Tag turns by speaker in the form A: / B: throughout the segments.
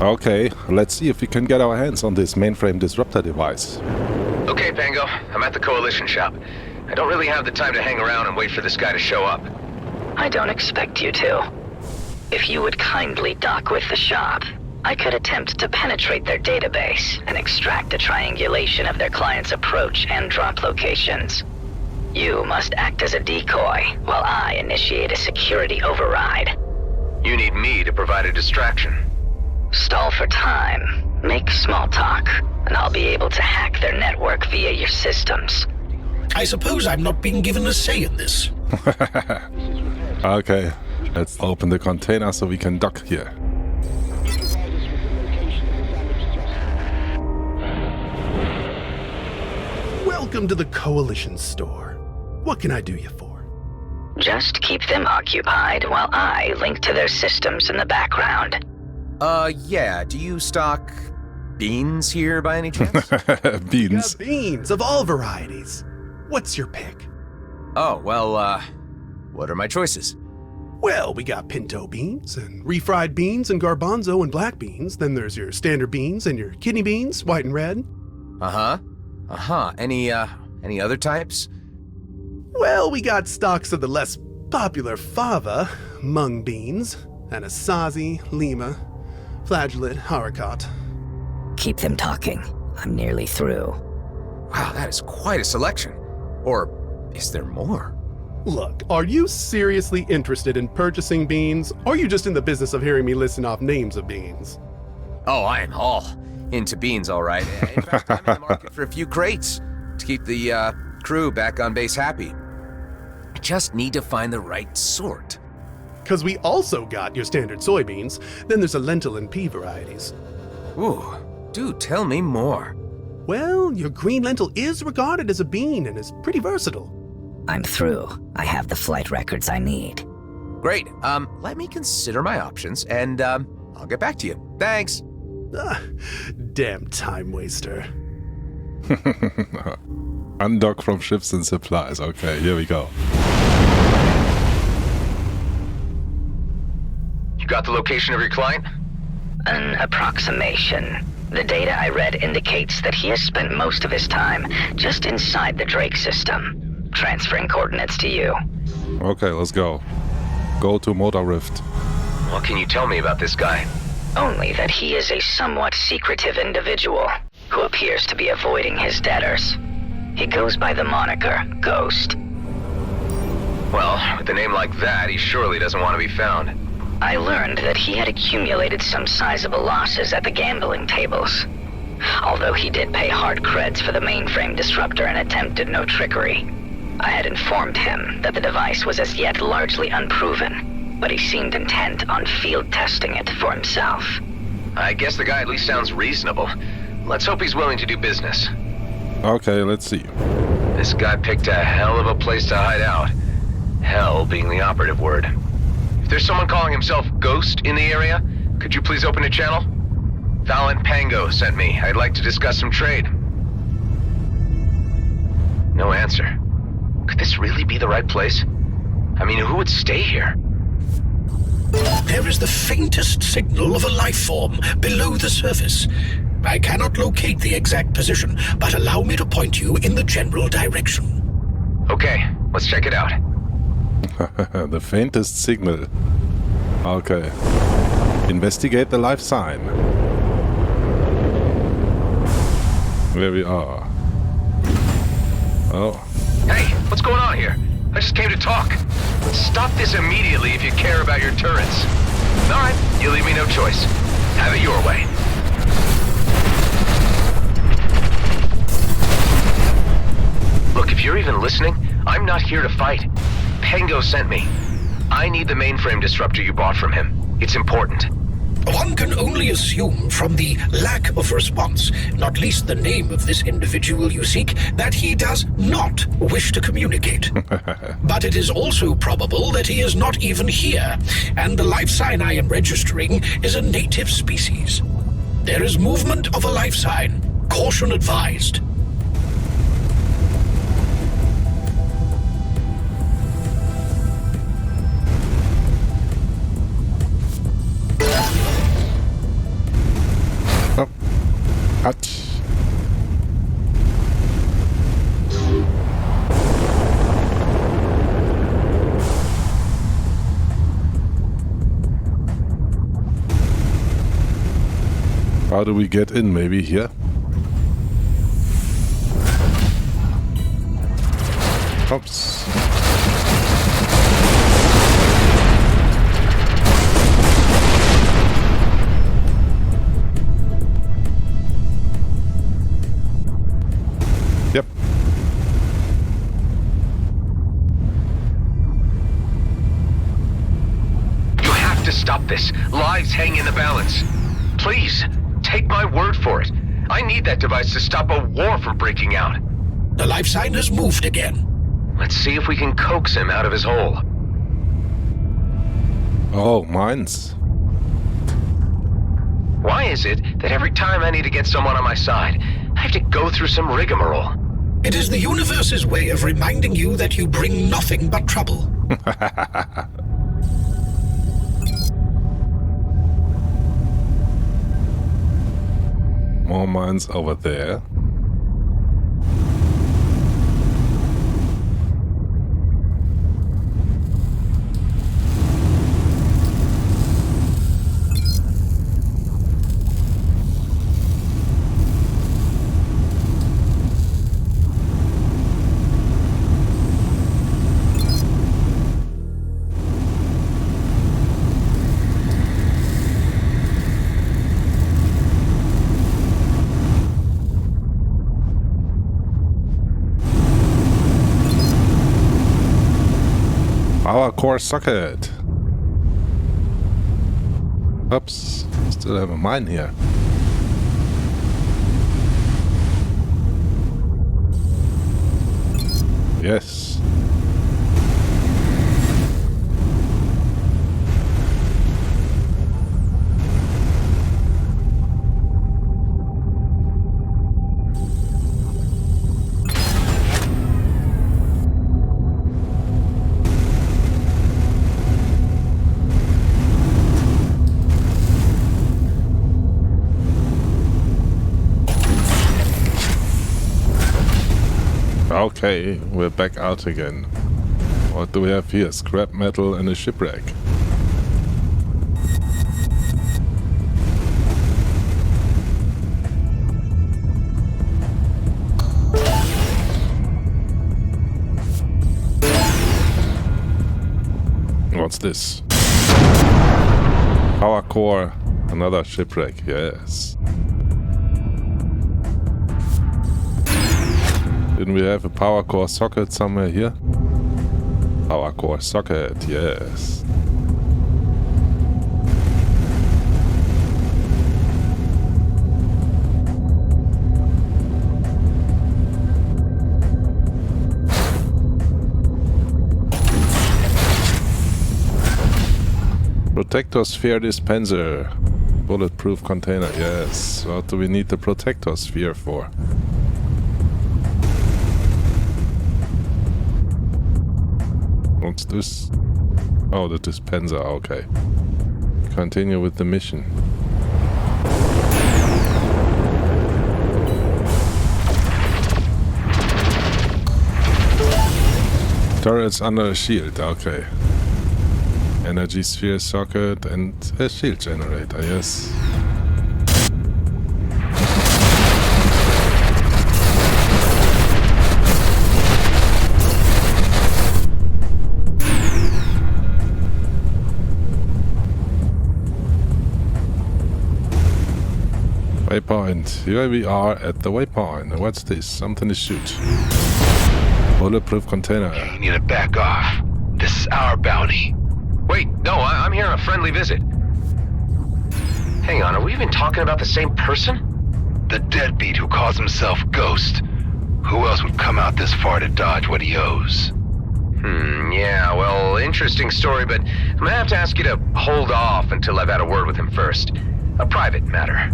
A: Okay, let's see if we can get our hands on this mainframe disruptor device.
B: Okay, Pango. I'm at the Coalition shop. I don't really have the time to hang around and wait for this guy to show up.
C: I don't expect you to. If you would kindly dock with the shop, I could attempt to penetrate their database and extract a triangulation of their client's approach and drop locations. You must act as a decoy while I initiate a security override.
B: You need me to provide a distraction.
C: Stall for time, make small talk, and I'll be able to hack their network via your systems.
D: I suppose I'm not being given a say in this.
A: Okay, let's open the container so we can dock here.
E: Welcome to the Coalition store. What can I do you for?
C: Just keep them occupied while I link to their systems in the background.
F: Yeah, do you stock beans here by any chance?
A: Beans.
E: Got beans of all varieties. What's your pick?
F: Oh, well, what are my choices?
E: Well, we got pinto beans and refried beans and garbanzo and black beans. Then there's your standard beans and your kidney beans, white and red.
F: Any other types?
E: Well, we got stocks of the less popular fava, mung beans, anasazi, lima, flageolet, haricot.
C: Keep them talking. I'm nearly through.
F: Wow, that is quite a selection. Or is there more?
E: Look, are you seriously interested in purchasing beans, or are you just in the business of hearing me listen off names of beans?
F: Oh, I am all into beans, all right. In fact, I'm in the market for a few crates to keep the crew back on base happy. I just need to find the right sort.
E: Because we also got your standard soybeans, then there's a lentil and pea varieties.
F: Ooh, do tell me more.
E: Well, your green lentil is regarded as a bean and is pretty versatile.
C: I'm through. I have the flight records I need.
F: Great. Let me consider my options, and I'll get back to you. Thanks.
E: Damn time waster.
A: Undock from ships and supplies. Okay, here we go.
B: You got the location of your client?
C: An approximation. The data I read indicates that he has spent most of his time just inside the Drake system. Transferring coordinates to you.
A: Okay, let's go. Go to Motor Rift.
B: What can you tell me about this guy?
C: Only that he is a somewhat secretive individual who appears to be avoiding his debtors. He goes by the moniker Ghost.
B: Well, with a name like that, he surely doesn't want to be found.
C: I learned that he had accumulated some sizable losses at the gambling tables. Although he did pay hard creds for the mainframe disruptor and attempted no trickery. I had informed him that the device was as yet largely unproven, but he seemed intent on field testing it for himself.
B: I guess the guy at least sounds reasonable. Let's hope he's willing to do business.
A: Okay, let's see.
B: This guy picked a hell of a place to hide out. Hell being the operative word. If there's someone calling himself Ghost in the area, could you please open a channel? Valiant Pango sent me. I'd like to discuss some trade. No answer. Could this really be the right place? I mean, who would stay here?
D: There is the faintest signal of a life form below the surface. I cannot locate the exact position, but allow me to point you in the general direction.
B: Okay, let's check it out.
A: The faintest signal. Okay. Investigate the life sign. Where we are. Oh.
B: Hey, what's going on here? I just came to talk. Stop this immediately if you care about your turrets. Alright, you leave me no choice. Have it your way. Look, if you're even listening, I'm not here to fight. Pango sent me. I need the mainframe disruptor you bought from him. It's important.
D: One can only assume from the lack of response, not least the name of this individual you seek, that he does not wish to communicate. But it is also probable that he is not even here, and the life sign I am registering is a native species. There is movement of a life sign. Caution advised.
A: What? How do we get in? Maybe here? Oops. Yep.
B: You have to stop this. Lives hang in the balance. Please, take my word for it. I need that device to stop a war from breaking out.
D: The life sign has moved again.
B: Let's see if we can coax him out of his hole.
A: Oh, mines.
B: Why is it that every time I need to get someone on my side, I have to go through some rigmarole?
D: It is the universe's way of reminding you that you bring nothing but trouble.
A: More mines over there. Power core socket. Oops, still have a mine here. Yes. Okay, we're back out again. What do we have here? Scrap metal and a shipwreck. What's this? Power core, another shipwreck, yes. Didn't we have a power core socket somewhere here? Power core socket, yes. Protector sphere dispenser. Bulletproof container, yes. What do we need the protector sphere for? What's this? Oh, the dispenser, okay. Continue with the mission. Turrets under a shield, okay. Energy sphere socket and a shield generator, yes. Waypoint. Here we are at the waypoint. What's this? Something to shoot. Bulletproof container.
B: You need to back off. This is our bounty. Wait, no, I'm here on a friendly visit. Hang on, are we even talking about the same person? The deadbeat who calls himself Ghost. Who else would come out this far to dodge what he owes? Yeah, well, interesting story, but I'm gonna have to ask you to hold off until I've had a word with him first. A private matter.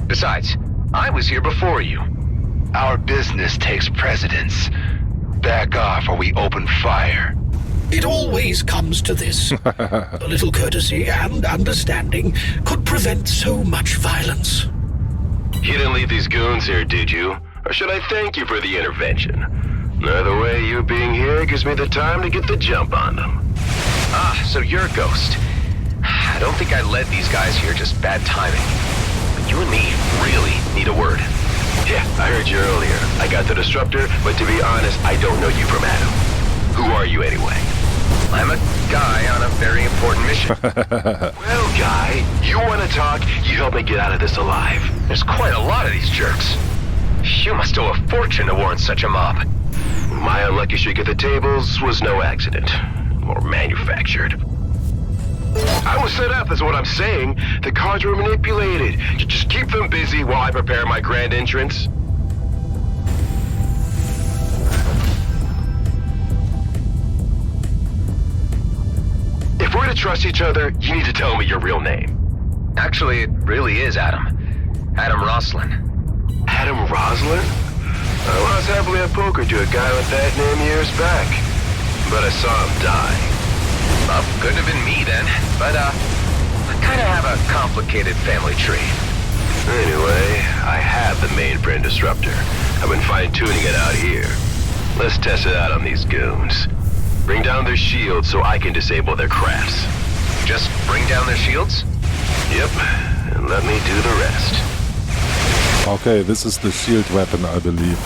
B: Besides, I was here before you. Our business takes precedence. Back off or we open fire.
D: It always comes to this. A little courtesy and understanding could prevent so much violence.
G: You didn't leave these goons here, did you? Or should I thank you for the intervention? Either way, you being here gives me the time to get the jump on them.
B: Ah, so you're a ghost. I don't think I led these guys here, just bad timing. But you and me really need a word.
G: Yeah, I heard you earlier. I got the disruptor, but to be honest, I don't know you from Adam. Who are you anyway?
B: I'm a guy on a very important mission.
G: Well, guy, you want to talk? You help me get out of this alive.
B: There's quite a lot of these jerks. You must owe a fortune to warrant such a mob.
G: My unlucky shake at the tables was no accident. Or manufactured. I was set up, that's what I'm saying. The cards were manipulated. You just keep them busy while I prepare my grand entrance. If we're to trust each other, you need to tell me your real name.
B: Actually, it really is Adam. Adam Roslin.
G: Adam Roslin? I lost happily at poker to a guy with that name years back. But I saw him die.
B: Well, couldn't have been me then, but I kind of have a complicated family tree.
G: Anyway, I have the mainframe disruptor. I've been fine-tuning it out here. Let's test it out on these goons. Bring down their shields so I can disable their crafts.
B: Just bring down their shields?
G: Yep, and let me do the rest.
A: Okay, this is the shield weapon, I believe.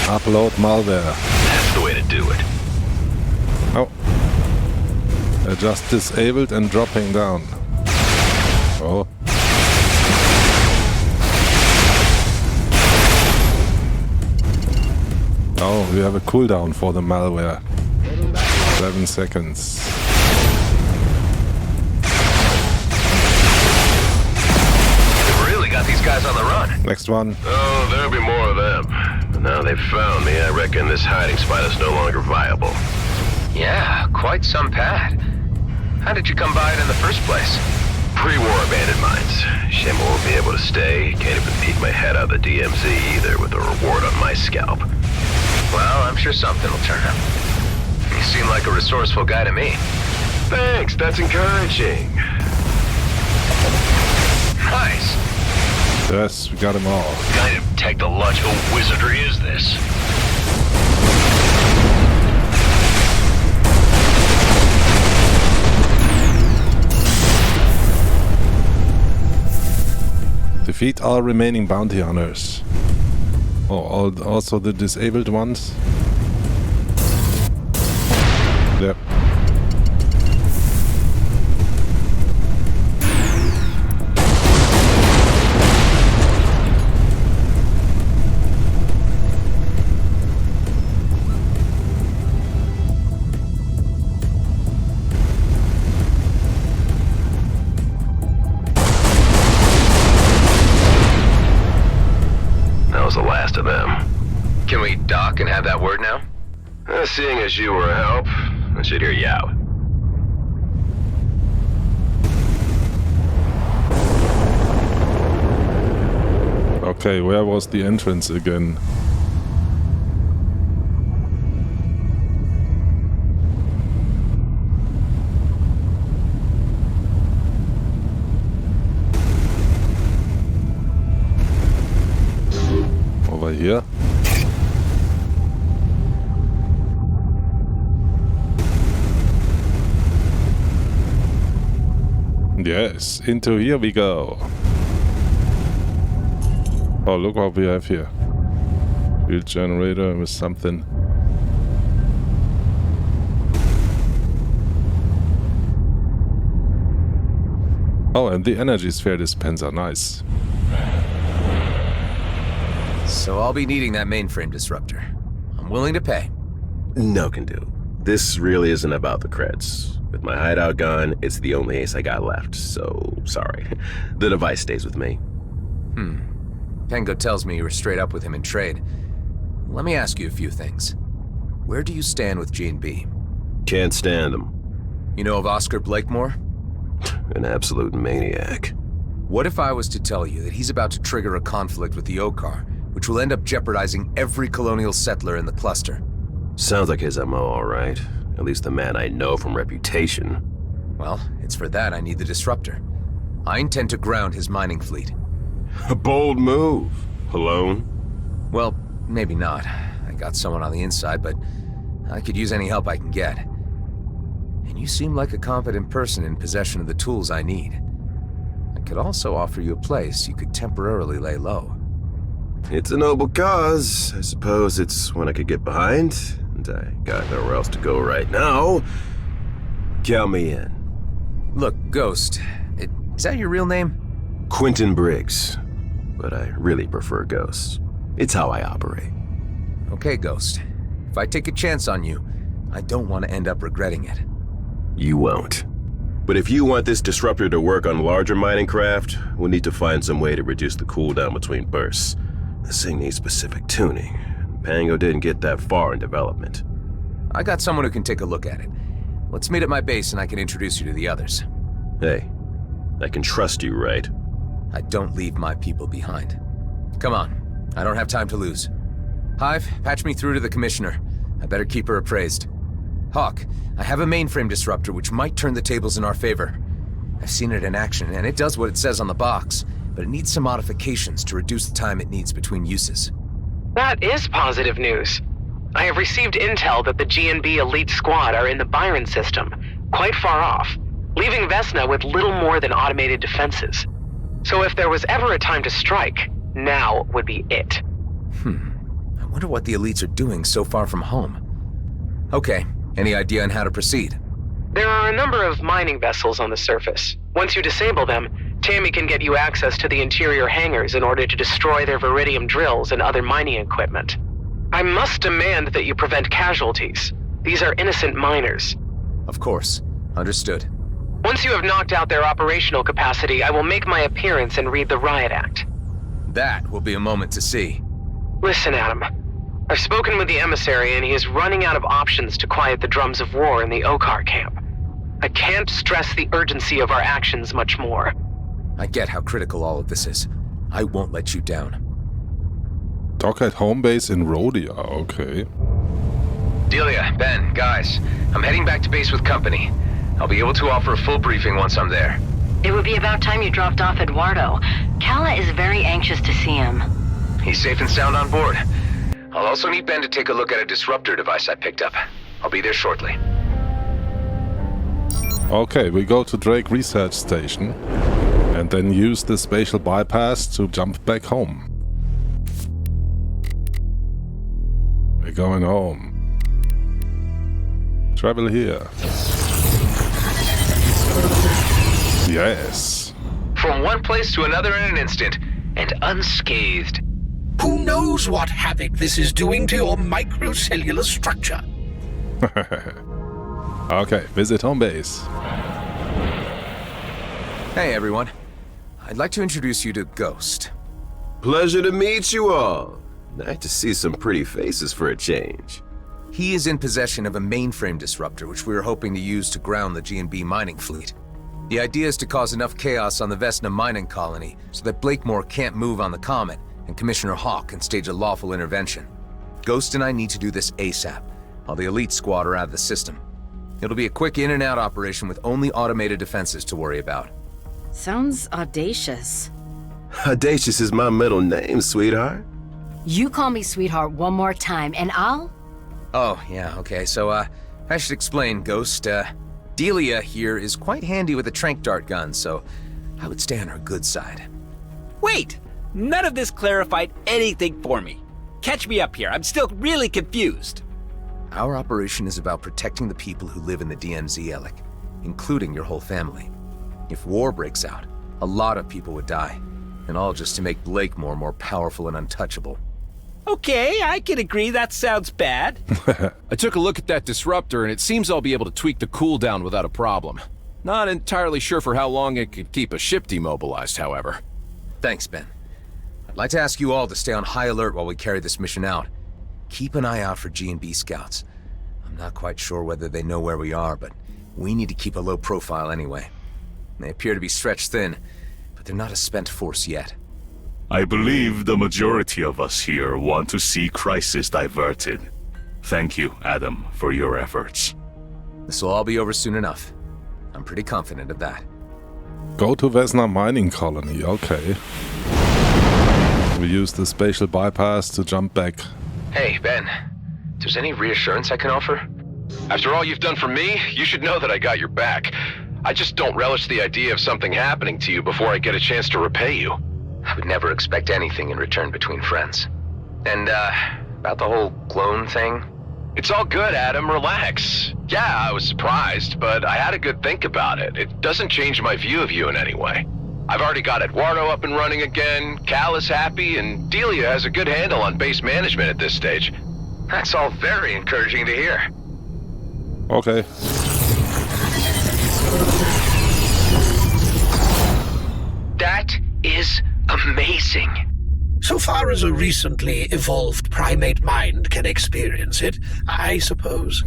A: Upload malware.
G: That's the way to do it.
A: Oh. Just disabled and dropping down. Oh. Oh, we have a cooldown for the malware. 7 seconds.
B: We've really got these guys on the run.
A: Next one.
G: Oh, there'll be more of them. But now they've found me, I reckon this hiding spot is no longer viable.
B: Yeah, quite some pad. How did you come by it in the first place?
G: Pre-war abandoned mines. Shame I won't be able to stay. Can't even peek my head out of the DMZ either with a reward on my scalp.
B: Well, I'm sure something will turn up. You seem like a resourceful guy to me.
G: Thanks, that's encouraging.
B: Nice.
A: Yes, we got them all.
G: What kind of technological wizardry is this?
A: Defeat all remaining bounty hunters. Oh, also the disabled ones? Yep.
G: The last of them.
B: Can we dock and have that word now?
G: Seeing as you were a help, I should hear you out.
A: Okay, where was the entrance again? Over here. Yes, into here we go. Oh, look what we have here. Field generator with something. Oh, and the energy sphere dispenser, nice.
F: So I'll be needing that mainframe disruptor. I'm willing to pay.
G: No can do. This really isn't about the creds. With my hideout gone, it's the only ace I got left, so sorry. The device stays with me.
F: Tango tells me you were straight up with him in trade. Let me ask you a few things. Where do you stand with G&B?
G: Can't stand them.
F: You know of Oscar Blakemore?
G: An absolute maniac.
F: What if I was to tell you that he's about to trigger a conflict with the Okar, which will end up jeopardizing every colonial settler in the cluster?
G: Sounds like his MO, all right. At least the man I know from reputation.
F: Well, it's for that I need the disruptor. I intend to ground his mining fleet.
G: A bold move. Alone?
F: Well, maybe not. I got someone on the inside, but I could use any help I can get. And you seem like a competent person in possession of the tools I need. I could also offer you a place you could temporarily lay low.
G: It's a noble cause. I suppose it's one I could get behind, and I got nowhere else to go right now. Count me in.
F: Look, Ghost, is that your real name?
G: Quentin Briggs, but I really prefer Ghost. It's how I operate.
F: Okay, Ghost. If I take a chance on you, I don't want to end up regretting it.
G: You won't. But if you want this disruptor to work on larger mining craft, we'll need to find some way to reduce the cooldown between bursts. This thing needs specific tuning. Pango didn't get that far in development.
F: I got someone who can take a look at it. Let's meet at my base and I can introduce you to the others.
G: Hey, I can trust you, right?
F: I don't leave my people behind. Come on, I don't have time to lose. Hive, patch me through to the Commissioner. I better keep her appraised. Hawk, I have a mainframe disruptor which might turn the tables in our favor. I've seen it in action, and it does what it says on the box, but it needs some modifications to reduce the time it needs between uses.
H: That is positive news. I have received intel that the GNB elite squad are in the Byron system, quite far off, leaving Vesna with little more than automated defenses. So if there was ever a time to strike, now would be it.
F: I wonder what the elites are doing so far from home. Okay, any idea on how to proceed?
H: There are a number of mining vessels on the surface. Once you disable them, Tammy can get you access to the interior hangars in order to destroy their Viridium drills and other mining equipment. I must demand that you prevent casualties. These are innocent miners.
F: Of course. Understood.
H: Once you have knocked out their operational capacity, I will make my appearance and read the Riot Act.
F: That will be a moment to see.
H: Listen, Adam. I've spoken with the emissary and he is running out of options to quiet the drums of war in the Okar camp. I can't stress the urgency of our actions much more.
F: I get how critical all of this is. I won't let you down.
A: Dock at home base in Rhodia, okay.
B: Delia, Ben, guys, I'm heading back to base with company. I'll be able to offer a full briefing once I'm there.
I: It would be about time you dropped off Eduardo. Kala is very anxious to see him.
B: He's safe and sound on board. I'll also need Ben to take a look at a disruptor device I picked up. I'll be there shortly.
A: Okay, we go to Drake Research Station and then use the spatial bypass to jump back home. We're going home. Travel here. Yes.
B: From one place to another in an instant, and unscathed.
D: Who knows what havoc this is doing to your microcellular structure?
A: Okay, visit home base.
F: Hey everyone. I'd like to introduce you to Ghost.
G: Pleasure to meet you all. Nice to see some pretty faces for a change.
F: He is in possession of a mainframe disruptor which we were hoping to use to ground the GNB mining fleet. The idea is to cause enough chaos on the Vesna mining colony so that Blakemore can't move on the Comet and Commissioner Hawk can stage a lawful intervention. Ghost and I need to do this ASAP, while the elite squad are out of the system. It'll be a quick in and out operation with only automated defenses to worry about.
I: Sounds audacious.
G: Audacious is my middle name, sweetheart.
I: You call me sweetheart one more time, and I'll...
F: Oh, yeah, okay, so, I should explain, Ghost. Delia here is quite handy with a tranq dart gun, so I would stay on her good side.
J: Wait! None of this clarified anything for me. Catch me up here, I'm still really confused.
F: Our operation is about protecting the people who live in the DMZ, Alec, including your whole family. If war breaks out, a lot of people would die, and all just to make Blakemore more powerful and untouchable.
J: Okay, I can agree that sounds bad.
K: I took a look at that disruptor and it seems I'll be able to tweak the cooldown without a problem. Not entirely sure for how long it could keep a ship demobilized, however.
F: Thanks, Ben. I'd like to ask you all to stay on high alert while we carry this mission out. Keep an eye out for G&B scouts. I'm not quite sure whether they know where we are, but we need to keep a low profile anyway. They appear to be stretched thin, but they're not a spent force yet.
L: I believe the majority of us here want to see crisis diverted. Thank you, Adam, for your efforts.
F: This will all be over soon enough. I'm pretty confident of that.
A: Go to Vesna mining colony, okay. We use the spatial bypass to jump back.
B: Hey, Ben. If there's any reassurance I can offer?
M: After all you've done for me, you should know that I got your back. I just don't relish the idea of something happening to you before I get a chance to repay you.
B: I would never expect anything in return between friends. And, about the whole clone thing?
M: It's all good, Adam. Relax. Yeah, I was surprised, but I had a good think about it. It doesn't change my view of you in any way. I've already got Eduardo up and running again, Cal is happy, and Delia has a good handle on base management at this stage.
B: That's all very encouraging to hear.
A: Okay.
B: That is amazing.
D: So far as a recently evolved primate mind can experience it, I suppose.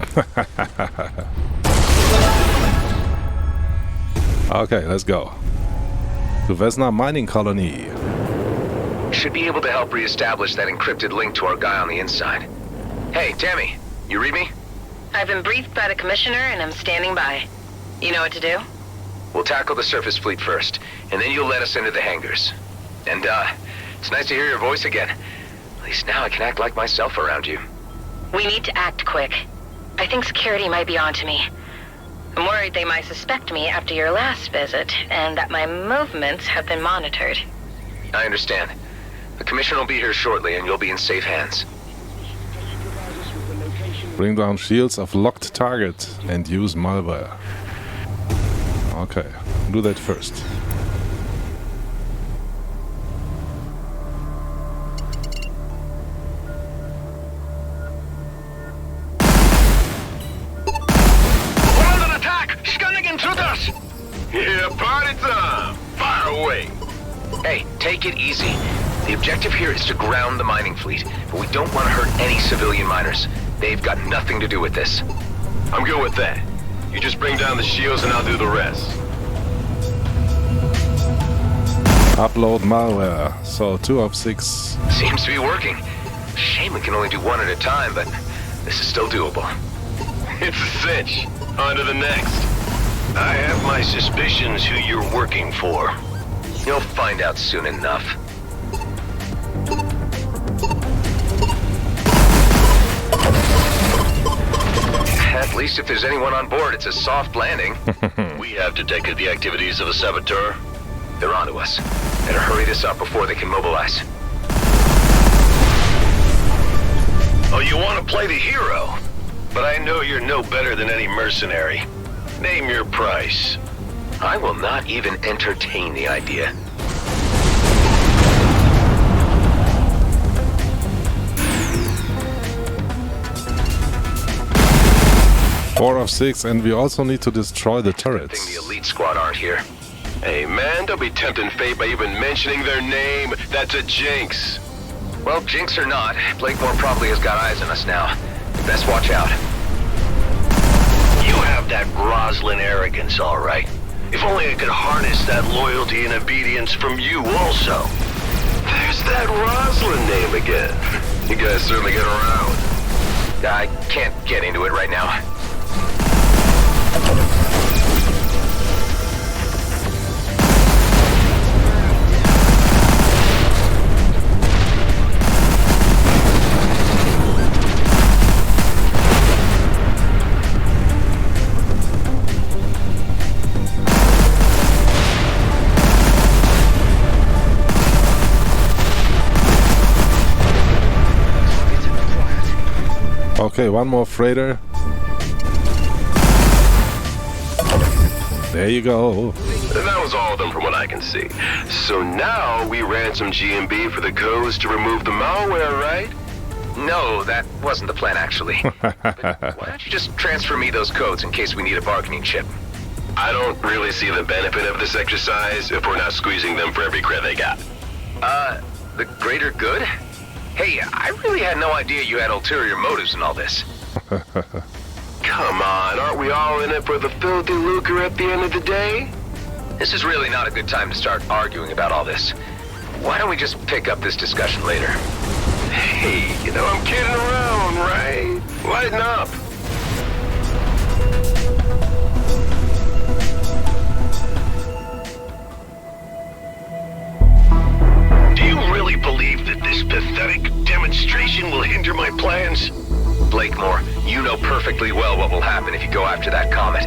A: Okay, let's go. To Vesna mining colony.
B: Should be able to help reestablish that encrypted link to our guy on the inside. Hey, Tammy, you read me?
I: I've been briefed by the commissioner and I'm standing by. You know what to do?
B: We'll tackle the surface fleet first, and then you'll let us into the hangars. And, it's nice to hear your voice again. At least now I can act like myself around you.
I: We need to act quick. I think security might be onto me. I'm worried they might suspect me after your last visit, and that my movements have been monitored.
B: I understand. The commissioner will be here shortly, and you'll be in safe hands.
A: Bring down shields of locked target and use malware. Okay, do that first.
G: Yeah, party time! Fire away!
B: Hey, take it easy. The objective here is to ground the mining fleet, but we don't want to hurt any civilian miners. They've got nothing to do with this.
G: I'm good with that. You just bring down the shields and I'll do the rest.
A: Upload malware. So 2 of 6.
B: Seems to be working. Shame we can only do one at a time, but this is still doable.
G: It's a cinch. On to the next. I have my suspicions who you're working for.
B: You'll find out soon enough. At least if there's anyone on board, it's a soft landing.
G: We have detected the activities of a saboteur.
B: They're onto us. Better hurry this up before they can mobilize.
G: Oh, you want to play the hero? But I know you're no better than any mercenary. Name your price.
B: I will not even entertain the idea.
A: Four of 6, and we also need to destroy the turrets.
B: Good thing the elite squad aren't here.
G: Hey man, don't be tempting fate by even mentioning their name. That's a jinx.
B: Well, jinx or not, Blakemore probably has got eyes on us now. You best watch out.
G: You have that Roslyn arrogance, all right. If only I could harness that loyalty and obedience from you also. There's that Roslyn name again. You guys certainly get around.
B: I can't get into it right now.
A: Okay, one more freighter. There you go.
G: That was all of them from what I can see. So now we ransom GMB for the codes to remove the malware, right?
B: No, that wasn't the plan, actually. But why don't you just transfer me those codes in case we need a bargaining chip?
G: I don't really see the benefit of this exercise if we're not squeezing them for every cred they got.
B: The greater good? Hey, I really had no idea you had ulterior motives in all this.
G: Come on, aren't we all in it for the filthy lucre at the end of the day?
B: This is really not a good time to start arguing about all this. Why don't we just pick up this discussion later?
G: Hey, you know I'm kidding around, right? Lighten up. hinder my plans.
B: Blakemore, you know perfectly well what will happen if you go after that comet.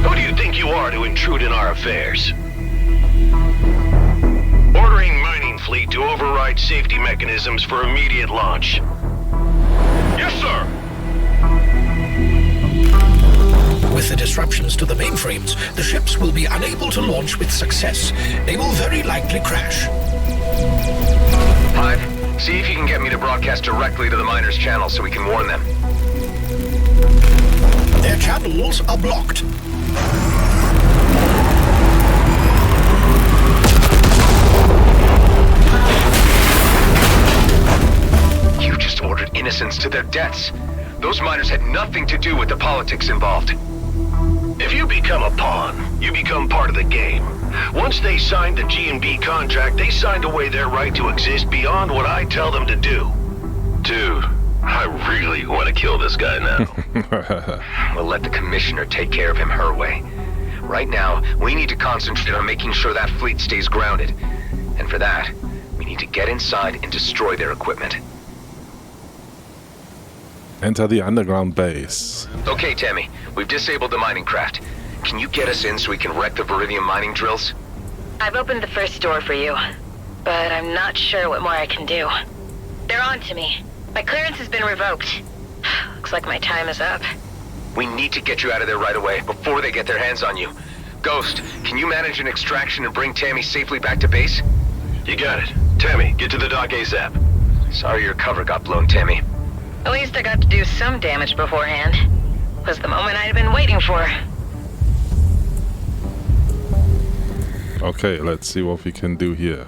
G: Who do you think you are to intrude in our affairs? Ordering mining fleet to override safety mechanisms for immediate launch. Yes, sir!
D: With the disruptions to the mainframes, the ships will be unable to launch with success. They will very likely crash.
B: Hive, see if you can get me to broadcast directly to the miners' channel so we can warn them.
D: Their channels are blocked.
B: You just ordered innocents to their deaths. Those miners had nothing to do with the politics involved.
G: If you become a pawn, you become part of the game. Once they signed the G&B contract, they signed away their right to exist beyond what I tell them to do. Dude, I really want to kill this guy now.
B: We'll let the commissioner take care of him her way. Right now, we need to concentrate on making sure that fleet stays grounded. And for that, we need to get inside and destroy their equipment.
A: Enter the underground base.
B: Okay, Tammy, we've disabled the mining craft. Can you get us in so we can wreck the Viridium mining drills?
I: I've opened the first door for you, but I'm not sure what more I can do. They're on to me. My clearance has been revoked. Looks like my time is up.
B: We need to get you out of there right away, before they get their hands on you. Ghost, can you manage an extraction and bring Tammy safely back to base?
G: You got it. Tammy, get to the dock ASAP.
B: Sorry your cover got blown, Tammy.
I: At least I got to do some damage beforehand. Was the moment I'd been waiting for.
A: Okay, let's see what we can do here.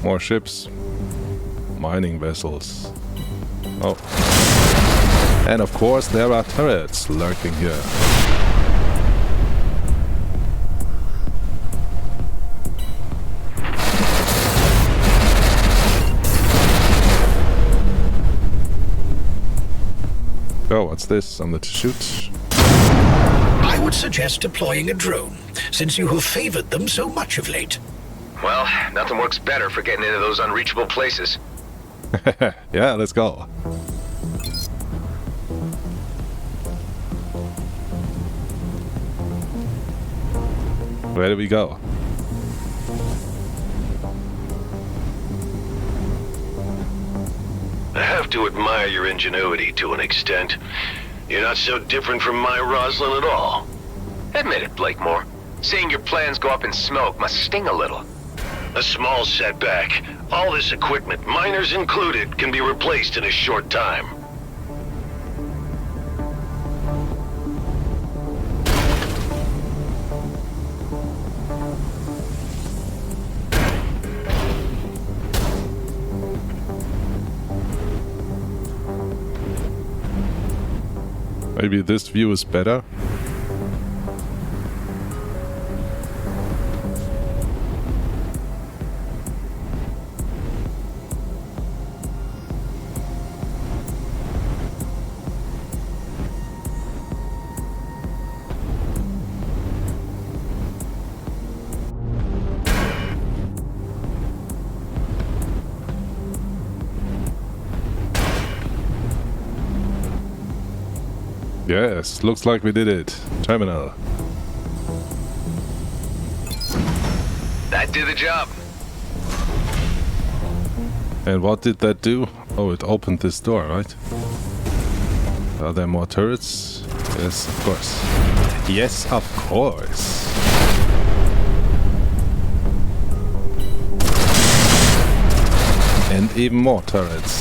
A: More ships. Mining vessels. Oh. And of course there are turrets lurking here. Oh, what's this? Something to shoot?
D: I would suggest deploying a drone, since you have favored them so much of late.
B: Well, nothing works better for getting into those unreachable places.
A: Yeah, let's go. Where do we go?
G: I have to admire your ingenuity to an extent. You're not so different from my Roslyn at all.
B: Admit it, Blakemore. Seeing your plans go up in smoke must sting a little.
G: A small setback. All this equipment, miners included, can be replaced in a short time.
A: Maybe this view is better? Yes, looks like we did it. Terminal.
B: That did the job.
A: And what did that do? Oh, it opened this door, right? Are there more turrets? Yes, of course. Yes, of course. And even more turrets.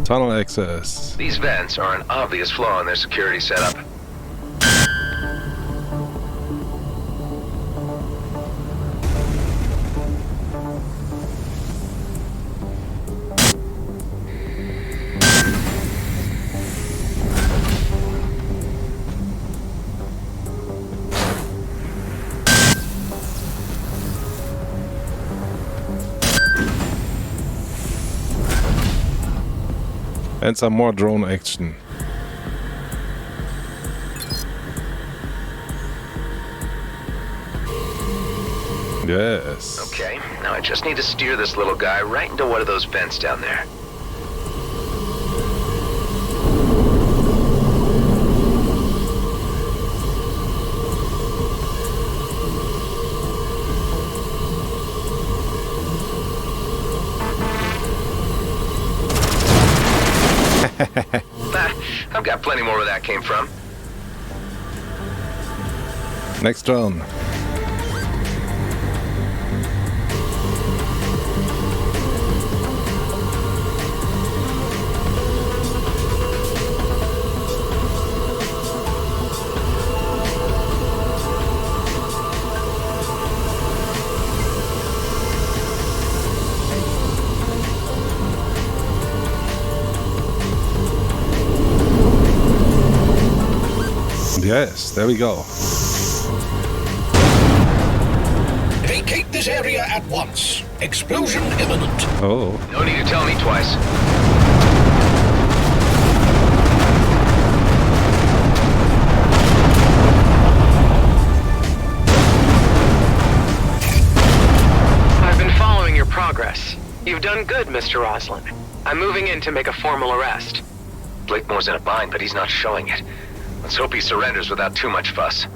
A: Tunnel access.
B: These vents are an obvious flaw in their security setup.
A: And some more drone action. Yes.
B: Okay, now I just need to steer this little guy right into one of those vents down there. I've got plenty more where that came from.
A: Next drone. Yes, there we go.
D: Vacate this area at once. Explosion imminent.
A: Oh.
B: No need to tell me twice.
H: I've been following your progress. You've done good, Mr. Roslin. I'm moving in to make a formal arrest.
B: Blakemore's in a bind, but he's not showing it. Let's hope he surrenders without too much fuss.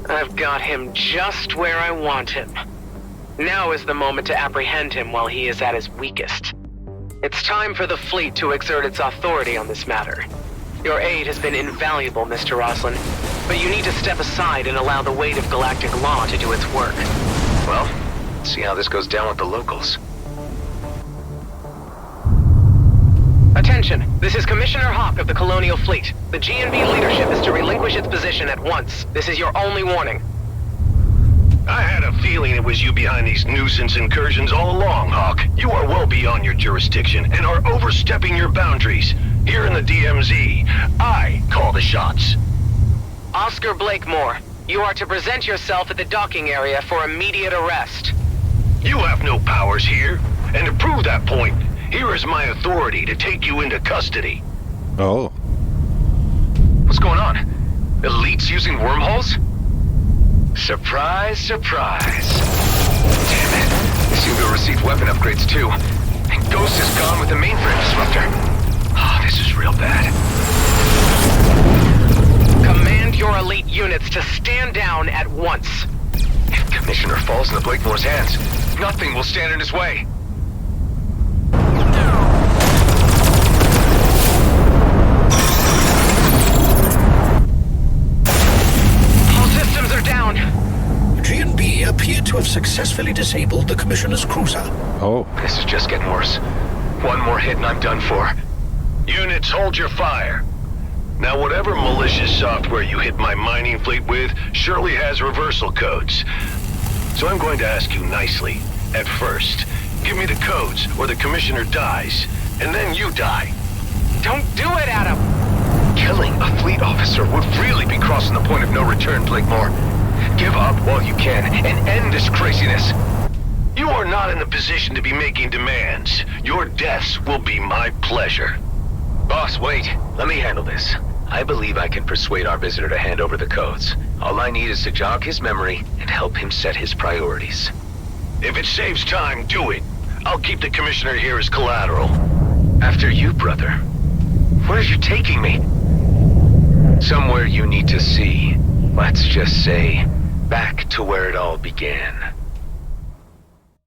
H: I've got him just where I want him. Now is the moment to apprehend him while he is at his weakest. It's time for the fleet to exert its authority on this matter. Your aid has been invaluable, Mr. Roslin, but you need to step aside and allow the weight of galactic law to do its work.
B: Well, let's see how this goes down with the locals.
H: Attention, this is Commissioner Hawk of the Colonial Fleet. The GNB leadership is to relinquish its position at once. This is your only warning.
G: I had a feeling it was you behind these nuisance incursions all along, Hawk. You are well beyond your jurisdiction and are overstepping your boundaries. Here in the DMZ, I call the shots.
H: Oscar Blakemore, you are to present yourself at the docking area for immediate arrest.
G: You have no powers here, and to prove that point, here is my authority to take you into custody.
A: Oh.
B: What's going on? Elites using wormholes? Surprise, surprise. Damn it. They seem to have received weapon upgrades too. And Ghost is gone with the mainframe disruptor. Oh, this is real bad.
H: Command your elite units to stand down at once.
B: If Commissioner falls into Blakemore's hands, nothing will stand in his way.
D: GNB appeared to have successfully disabled the Commissioner's cruiser.
A: Oh.
B: This is just getting worse. One more hit and I'm done for.
G: Units, hold your fire. Now, whatever malicious software you hit my mining fleet with surely has reversal codes. So I'm going to ask you nicely, at first, give me the codes or the Commissioner dies, and then you die.
H: Don't do it, Adam!
B: Killing a fleet officer would really be crossing the point of no return, Blakemore. Give up while you can and end this craziness.
G: You are not in the position to be making demands. Your deaths will be my pleasure.
B: Boss, wait. Let me handle this. I believe I can persuade our visitor to hand over the codes. All I need is to jog his memory and help him set his priorities.
G: If it saves time, do it. I'll keep the Commissioner here as collateral.
B: After you, brother. Where are you taking me? Somewhere you need to see. Let's just say, back to where it all began.